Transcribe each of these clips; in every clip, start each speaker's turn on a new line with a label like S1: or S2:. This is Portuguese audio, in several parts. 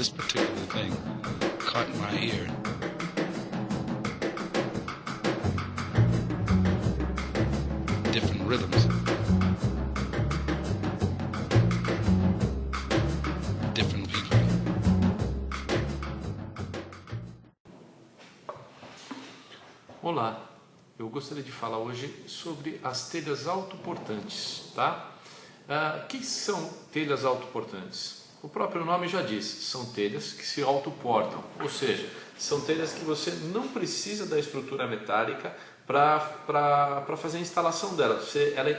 S1: this particular thing caught my ear. Different rhythms. Different people.
S2: Olá, eu gostaria de falar hoje sobre as telhas autoportantes, tá? O que são telhas autoportantes? O próprio nome já diz, são telhas que se autoportam, ou seja, são telhas que você não precisa da estrutura metálica para fazer a instalação dela.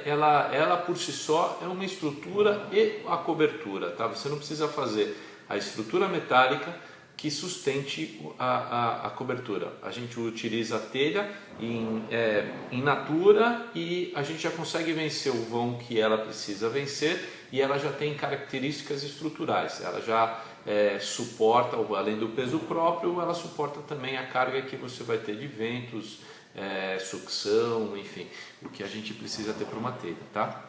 S2: Ela por si só é uma estrutura e a cobertura, tá? Você não precisa fazer a estrutura metálica que sustente a cobertura. A gente utiliza a telha em natura e a gente já consegue vencer o vão que ela precisa vencer, e ela já tem características estruturais. Ela já suporta, além do peso próprio, ela suporta também a carga que você vai ter de ventos, sucção, enfim, o que a gente precisa ter para uma telha, tá?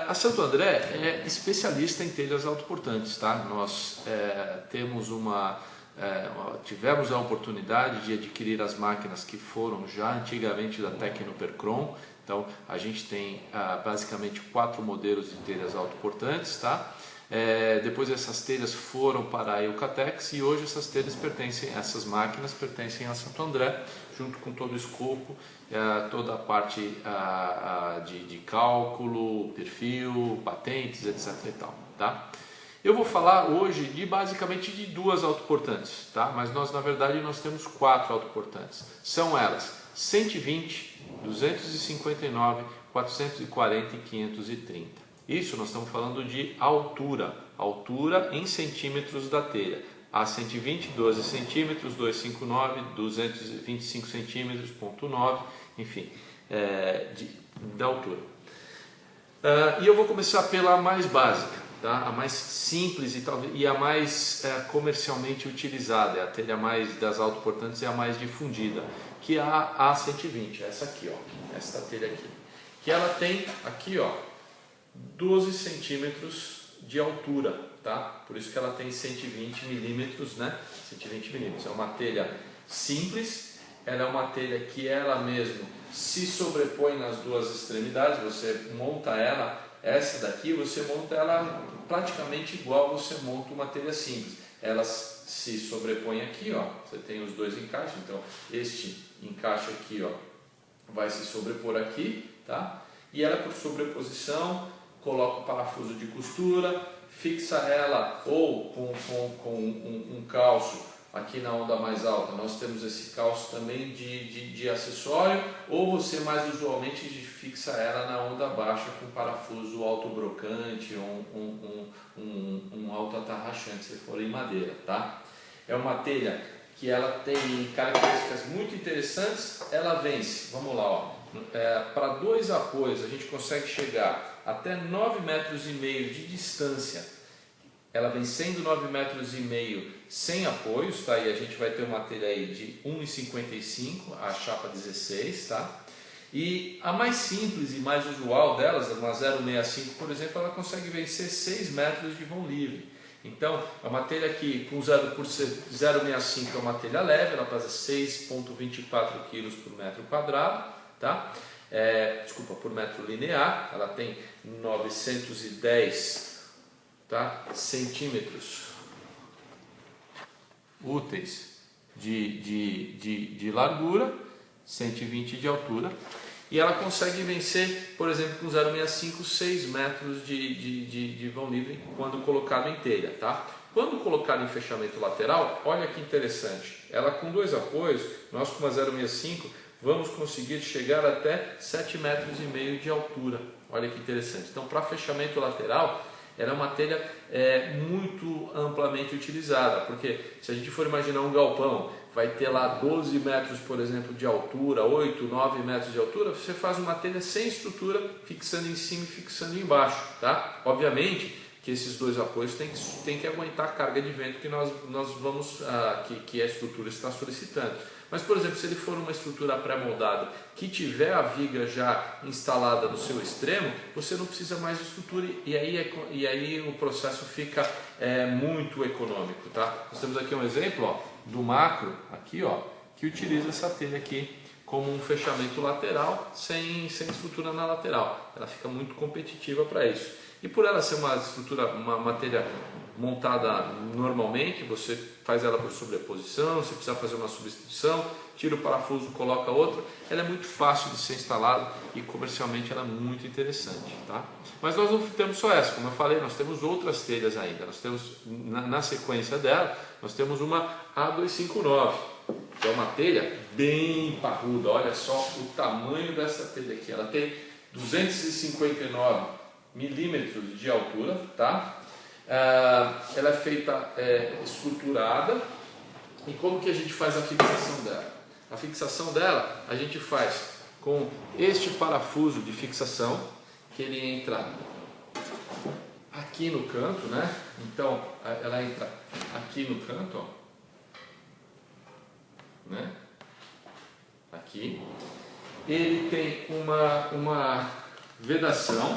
S2: A Santo André é especialista em telhas autoportantes, tá? Nós tivemos a oportunidade de adquirir as máquinas que foram já antigamente da Tecnopercron. Então a gente tem basicamente 4 modelos de telhas autoportantes, tá? Depois essas telhas foram para a Eucatex e hoje essas máquinas pertencem a Santo André, junto com todo o escopo, toda a parte de cálculo, perfil, patentes, etc. e tal, tá? Eu vou falar hoje basicamente de 2 autoportantes, tá? Mas na verdade nós temos 4 autoportantes. São elas 120, 259, 440 e 530. Isso nós estamos falando de altura em centímetros da telha. A 120, 12 centímetros, 259, 225 centímetros, 0,9, enfim, da altura. E eu vou começar pela mais básica, tá? A mais simples e a mais comercialmente utilizada, é a telha mais das autoportantes, é a mais difundida, que é a A120, essa aqui, ó, essa telha aqui, que ela tem aqui, ó, 12 centímetros de altura, tá? Por isso que ela tem 120 milímetros, né? 120 milímetros. É uma telha simples, ela é uma telha que ela mesmo se sobrepõe nas 2 extremidades. Você monta ela, essa daqui, você monta ela praticamente igual você monta uma telha simples. Ela se sobrepõe aqui, ó. Você tem os 2 encaixes, então este encaixe aqui, ó, vai se sobrepor aqui, tá? E ela, por sobreposição, coloca o parafuso de costura, fixa ela ou com um calço aqui na onda mais alta. Nós temos esse calço também de acessório, ou você mais usualmente fixa ela na onda baixa com parafuso autobrocante ou um autoatarrachante, se for em madeira, tá? É uma telha que ela tem características muito interessantes. Ela vence, vamos lá, ó. Para 2 apoios a gente consegue chegar até 9,5 metros de distância. Ela vem sendo 9,5 metros sem apoios, tá? E a gente vai ter uma telha aí de 1,55, a chapa 16, tá? E a mais simples e mais usual delas, uma 0,65, por exemplo, ela consegue vencer 6 metros de vão livre. Então, é uma telha que, por ser 0,65, é uma telha leve, ela pesa 6,24 kg por metro quadrado, tá? Por metro linear. Ela tem 910, tá? Centímetros úteis de largura, 120 de altura, e ela consegue vencer, por exemplo, com 0,65, 6 metros de vão livre quando colocado em telha, tá? Quando colocado em fechamento lateral, olha que interessante, ela com 2 apoios, nós com uma 0,65 vamos conseguir chegar até 7,5 metros de altura. Olha que interessante. Então, para fechamento lateral, ela é uma telha muito amplamente utilizada, porque se a gente for imaginar um galpão, vai ter lá 12 metros, por exemplo, de altura, 8, 9 metros de altura, você faz uma telha sem estrutura, fixando em cima e fixando embaixo, tá? Obviamente que esses 2 apoios têm que aguentar a carga de vento que nós vamos, que a estrutura está solicitando. Mas, por exemplo, se ele for uma estrutura pré-moldada que tiver a viga já instalada no seu extremo, você não precisa mais de estrutura e aí o processo fica muito econômico, tá? Nós temos aqui um exemplo, ó, do macro, aqui, ó, que utiliza essa telha aqui como um fechamento lateral sem estrutura na lateral. Ela fica muito competitiva para isso. E por ela ser uma estrutura, uma matéria montada normalmente, você faz ela por sobreposição, se precisar fazer uma substituição, tira o parafuso, coloca outro, ela é muito fácil de ser instalada e comercialmente ela é muito interessante, tá? Mas nós não temos só essa, como eu falei, nós temos outras telhas ainda. Nós temos, na sequência dela, nós temos uma A259, que é uma telha bem parruda. Olha só o tamanho dessa telha aqui, ela tem 259 milímetros de altura, tá? Ela é feita estruturada. E como que a gente faz a fixação dela? A fixação dela a gente faz com este parafuso de fixação, que ele entra aqui no canto, né? Então ela entra aqui no canto, ó, né? Aqui. Ele tem uma vedação.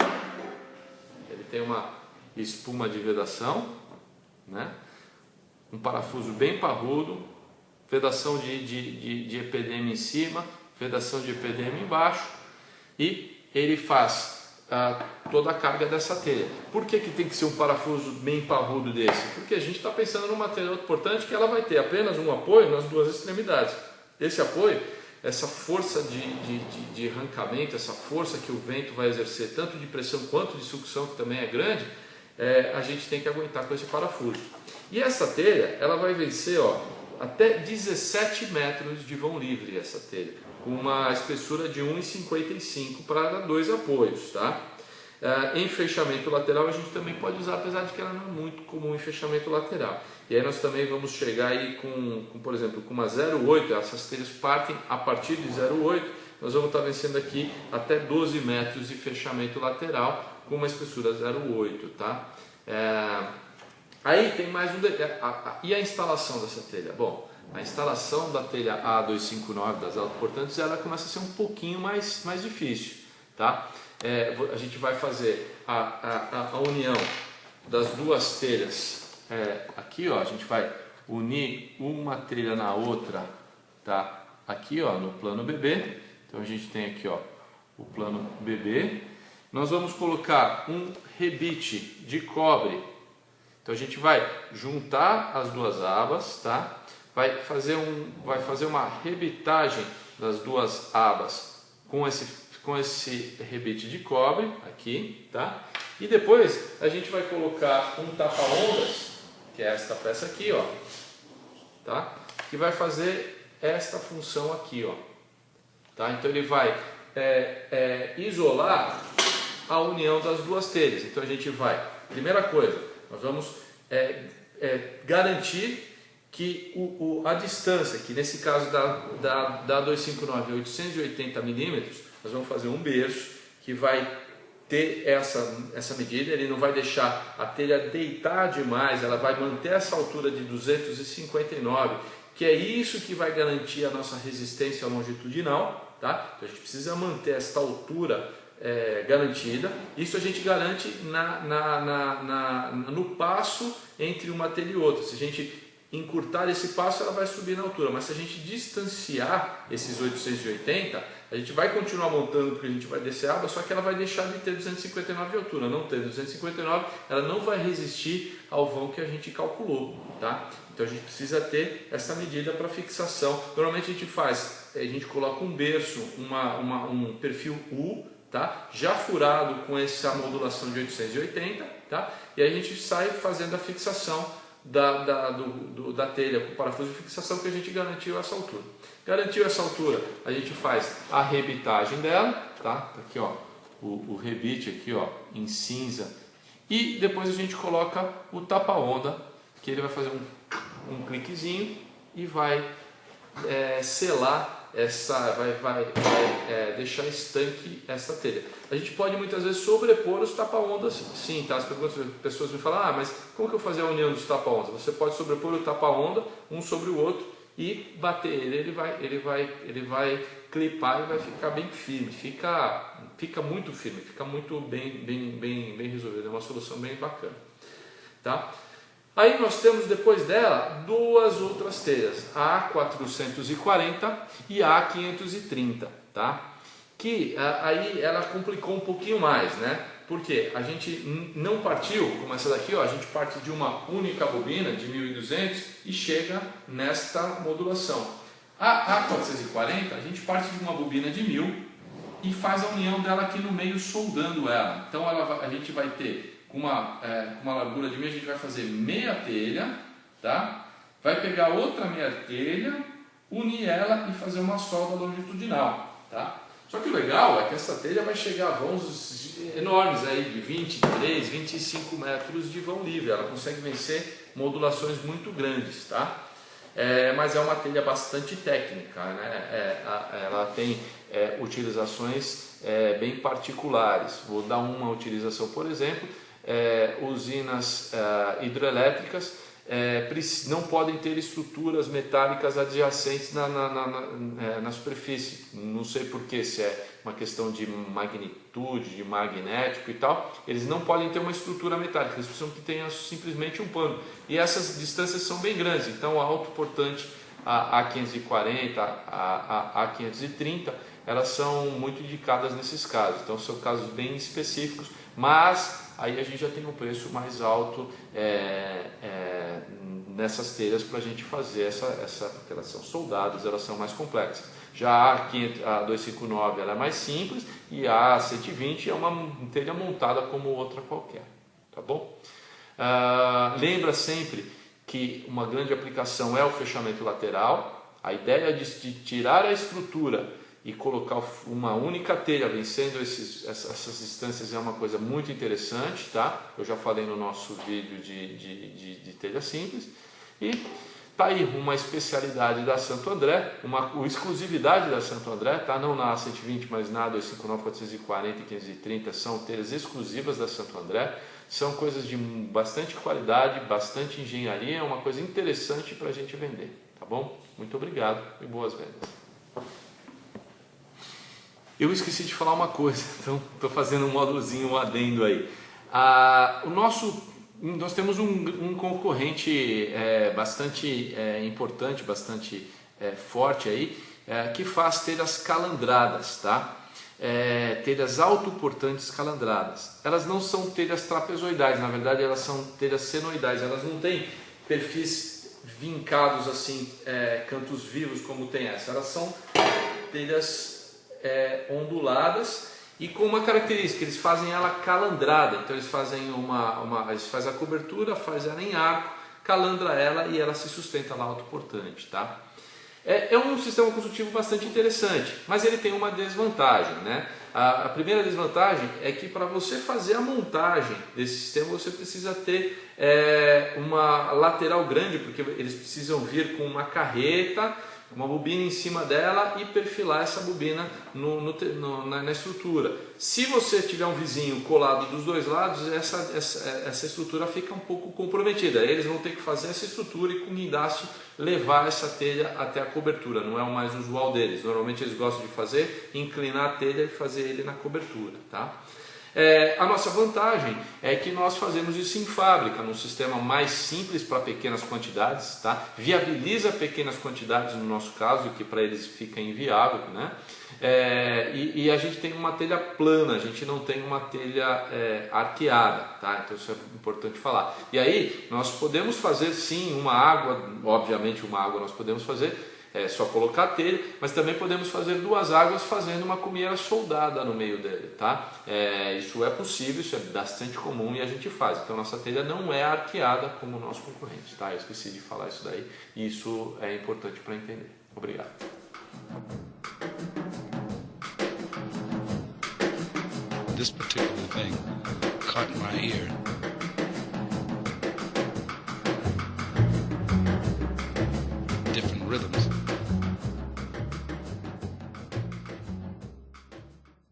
S2: Ele tem uma espuma de vedação, né? Um parafuso bem parrudo, vedação de EPDM em cima, vedação de EPDM embaixo, e ele faz toda a carga dessa telha. Por que tem que ser um parafuso bem parrudo desse? Porque a gente está pensando num material autoportante que ela vai ter apenas um apoio nas duas extremidades. Esse apoio, essa força de arrancamento, essa força que o vento vai exercer, tanto de pressão quanto de sucção, que também é grande, a gente tem que aguentar com esse parafuso. E essa telha, ela vai vencer, ó, até 17 metros de vão livre, essa telha, com uma espessura de 1,55 para 2 apoios, tá? Em fechamento lateral a gente também pode usar, apesar de que ela não é muito comum em fechamento lateral. E aí nós também vamos chegar aí com por exemplo, com uma 0,8, essas telhas partem a partir de 0,8, nós vamos estar vencendo aqui até 12 metros de fechamento lateral com uma espessura 0,8, tá? Aí tem mais um detalhe. E a instalação dessa telha? Bom, a instalação da telha A259 das autoportantes, ela começa a ser um pouquinho mais difícil, tá? A gente vai fazer a união das duas telhas aqui, ó, a gente vai unir uma telha na outra, tá? Aqui, ó, no plano BB. Então a gente tem aqui, ó, o plano BB. Nós vamos colocar um rebite de cobre. Então a gente vai juntar as duas abas, tá? Vai fazer uma rebitagem das duas abas com esse rebite de cobre aqui, tá? E depois a gente vai colocar um tapa-ondas, que é esta peça aqui, ó, tá? Que vai fazer esta função aqui, ó, tá? Então ele vai isolar a união das duas telhas. Então a gente vai, primeira coisa, nós vamos garantir que a distância, que nesse caso da 259 é 880 milímetros, nós vamos fazer um berço que vai ter essa medida. Ele não vai deixar a telha deitar demais, ela vai manter essa altura de 259, que é isso que vai garantir a nossa resistência longitudinal, tá? Então a gente precisa manter esta altura garantida. Isso a gente garante no passo entre uma telha e outra. Se a gente encurtar esse passo, ela vai subir na altura, mas se a gente distanciar esses 880, a gente vai continuar montando, porque a gente vai descer a aba, só que ela vai deixar de ter 259 de altura. Não ter 259, ela não vai resistir ao vão que a gente calculou, tá? Então a gente precisa ter essa medida para fixação. Normalmente a gente coloca um berço, um perfil U, tá? Já furado com essa modulação de 880, tá? E aí a gente sai fazendo a fixação da telha com parafuso de fixação, que a gente garantiu essa altura. Garantiu essa altura, a gente faz a rebitagem dela, tá? Aqui, ó, o rebite aqui, ó, em cinza, e depois a gente coloca o tapa-onda, que ele vai fazer um cliquezinho e vai selar vai deixar estanque essa telha. A gente pode muitas vezes sobrepor os tapa-ondas, sim, tá? As pessoas me falam, mas como que eu fazer a união dos tapa-ondas? Você pode sobrepor o tapa-onda um sobre o outro e bater ele vai clipar e vai ficar bem firme, fica muito firme, fica muito bem resolvido, é uma solução bem bacana, tá? Aí nós temos depois dela duas outras telhas, a A440 e a A530, tá? Que aí ela complicou um pouquinho mais, né? Porque a gente não partiu, como essa daqui, ó, a gente parte de uma única bobina de 1200 e chega nesta modulação. A A440 a gente parte de uma bobina de 1000 e faz a união dela aqui no meio soldando ela. Então a gente vai ter com uma largura de 1000, a gente vai fazer meia telha, tá? Vai pegar outra meia telha, unir ela e fazer uma solda longitudinal, tá? Só que o legal é que essa telha vai chegar a vãos enormes aí de 23, 25 metros de vão livre. Ela consegue vencer modulações muito grandes, tá? Mas é uma telha bastante técnica, né? Ela tem utilizações bem particulares. Vou dar uma utilização, por exemplo, usinas hidrelétricas não podem ter estruturas metálicas adjacentes na superfície. Não sei porquê, se é uma questão de magnitude, de magnético e tal. Eles não podem ter uma estrutura metálica, eles precisam que tenha simplesmente um pano. E essas distâncias são bem grandes, então a autoportante, a A540, a A530, elas são muito indicadas nesses casos. Então são casos bem específicos, mas aí a gente já tem um preço mais alto nessas telhas para a gente fazer porque elas são soldadas, elas são mais complexas. Já a 259 ela é mais simples e a 120 é uma telha montada como outra qualquer, tá bom? Lembra sempre que uma grande aplicação é o fechamento lateral. A ideia de tirar a estrutura e colocar uma única telha vencendo essas distâncias é uma coisa muito interessante, tá? Eu já falei no nosso vídeo de telha simples. E tá aí uma especialidade da Santo André, uma exclusividade da Santo André, tá? Não na A120, mas na A259, 440 e 530 são telhas exclusivas da Santo André. São coisas de bastante qualidade, bastante engenharia, é uma coisa interessante para a gente vender, tá bom? Muito obrigado e boas vendas. Eu esqueci de falar uma coisa, então estou fazendo um módulozinho, um adendo aí. Nós temos um concorrente bastante importante, bastante forte aí, que faz telhas calandradas, tá? Telhas autoportantes calandradas. Elas não são telhas trapezoidais, na verdade elas são telhas senoidais, elas não têm perfis vincados assim, cantos vivos como tem essa, elas são telhas onduladas e com uma característica, eles fazem ela calandrada, então eles fazem eles fazem a cobertura, fazem ela em arco, calandra ela e ela se sustenta lá autoportante, tá? É um sistema construtivo bastante interessante, mas ele tem uma desvantagem, né? A primeira desvantagem é que para você fazer a montagem desse sistema você precisa ter uma lateral grande, porque eles precisam vir com uma carreta, uma bobina em cima dela e perfilar essa bobina na estrutura. Se você tiver um vizinho colado dos dois lados, essa estrutura fica um pouco comprometida. Eles vão ter que fazer essa estrutura e com guindaste levar essa telha até a cobertura. Não é o mais usual deles. Normalmente eles gostam de fazer, inclinar a telha e fazer ele na cobertura, tá? A nossa vantagem é que nós fazemos isso em fábrica, num sistema mais simples para pequenas quantidades, tá? Viabiliza pequenas quantidades no nosso caso, que para eles fica inviável, né? E a gente tem uma telha plana, a gente não tem uma telha arqueada, tá? Então isso é importante falar. E aí nós podemos fazer sim uma água, obviamente uma água nós podemos fazer, só colocar a telha, mas também podemos fazer duas águas fazendo uma cumieira soldada no meio dele, tá? Isso é possível, isso é bastante comum e a gente faz. Então nossa telha não é arqueada como o nosso concorrente, tá? Eu esqueci de falar isso daí e isso é importante para entender. Obrigado.
S1: This particular thing caught my ear.